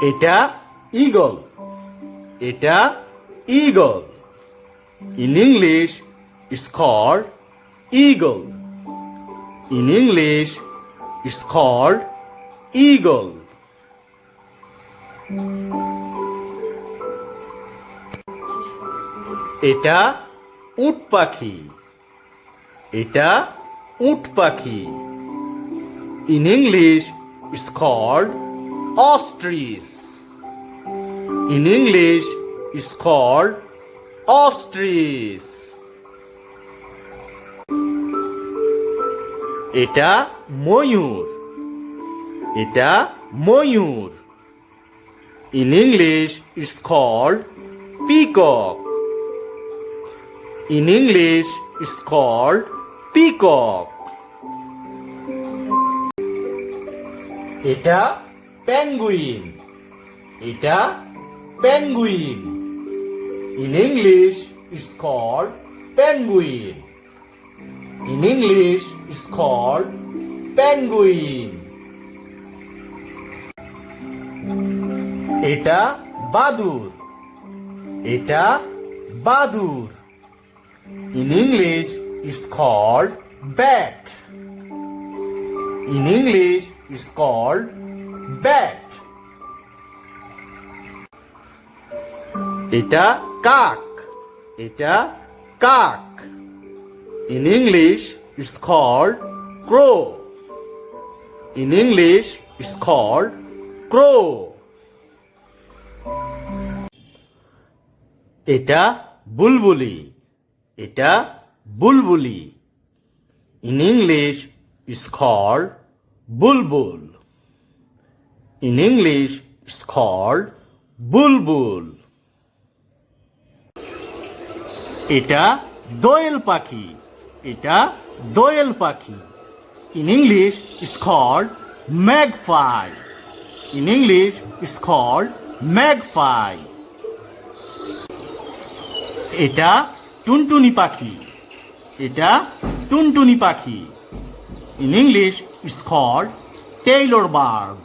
এটা eagle. এটা eagle. In English, it's called eagle. In English, it's called eagle. এটা উট পাখি. এটা উট পাখি. In English, it's called ostrich. In English, it's called ostrich. এটা ময়ূর. এটা ময়ূর. In English, it's called peacock. In English, it's called peacock. এটা penguin. এটা penguin. In English, it's called penguin. In English, it's called penguin. এটা বাদুড়. এটা বাদুড়. In English, it's called bat. In English, it's called bat. এটা কাক. এটা কাক. In English, it's called crow. In English, it's called crow. এটা বুলবুলি. এটা বুলবুলি. In English, it's called bulbul. In English, it's called bulbul. এটা দোয়েল পাখি. এটা দোয়েল পাখি. In English, it's called magpie. In English, it's called magpie. এটা টুনটুনি পাখি. এটা টুনটুনি পাখি. In English, it's called tailor bird.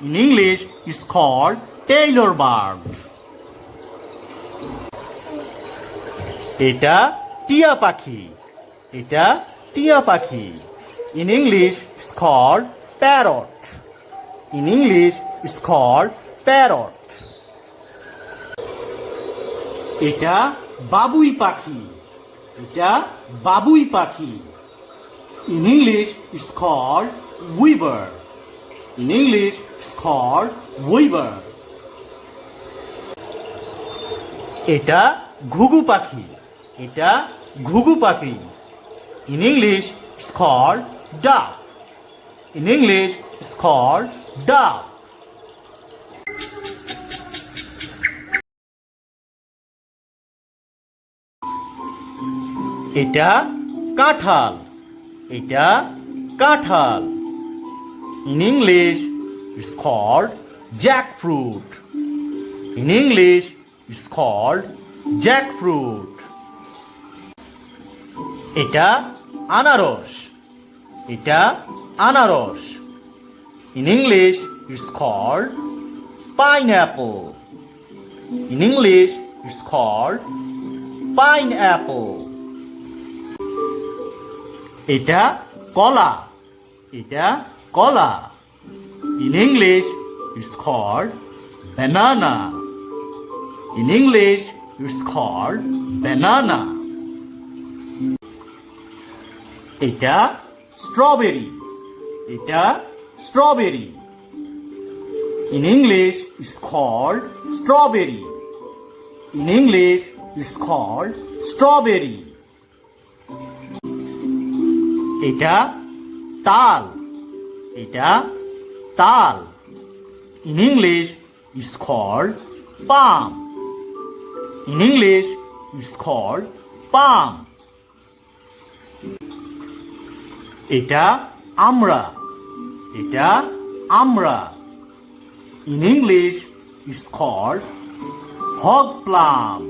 In English, it's called tailor bird. এটা টিয়া পাখি. এটা টিয়া পাখি. In English, it's called parrot. In English, it's called parrot. এটা বাবুই পাখি. এটা বাবুই পাখি. In English, it's called weaver. In English, it's called weaver. এটা ঘুঘু পাখি. এটা ঘুঘু পাখি. In English, it's called duck. In English, it's called duck. এটা কাঁঠাল. এটা কাঁঠাল. In English, it's called jackfruit. In English, it's called jackfruit. এটা আনারস. এটা আনারস. In English, it's called pineapple. In English, it's called pineapple. এটা কলা. এটা কলা. In English, it's called banana. In English, it's called banana. এটা strawberry. এটা strawberry. In English, it's called strawberry. In English, it's called strawberry. এটা তাল. এটা তাল. In English, it's called palm. In English, it's called palm. এটা আমরা. এটা আমরা. In English, it's called hog plum.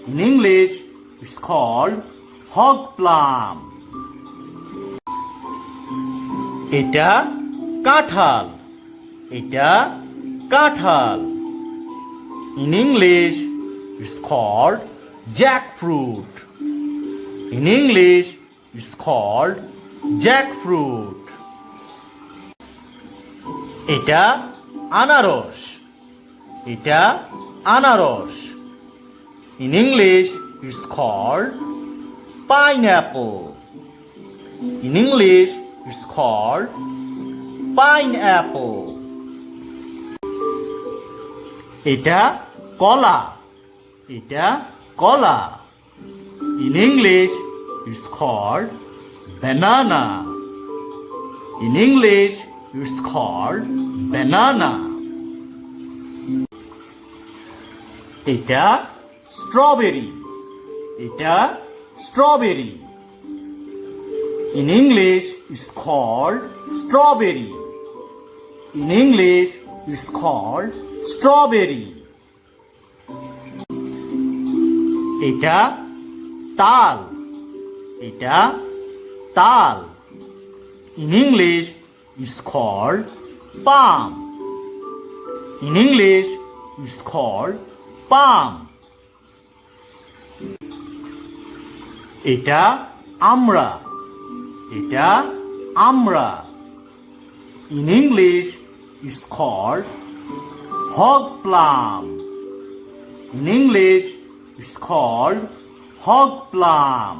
In English, it's called hog plum. এটা কাঁঠাল. এটা কাঁঠাল। In English, it's called jackfruit. In English, it's called jackfruit. এটা আনারস। এটা আনারস। In English, it's called pineapple. In English, it's called pineapple. এটা কলা। এটা কলা। In English, it's called banana. In English, it's called banana. এটা strawberry. এটা strawberry. In English, it's called strawberry. In English, it's called strawberry. এটা তাল। এটা তাল। In English, it's called palm. In English, it's called palm. এটা আমড়া। এটা আমড়া। In English, it's called hog plum. In English, it's called hog plum.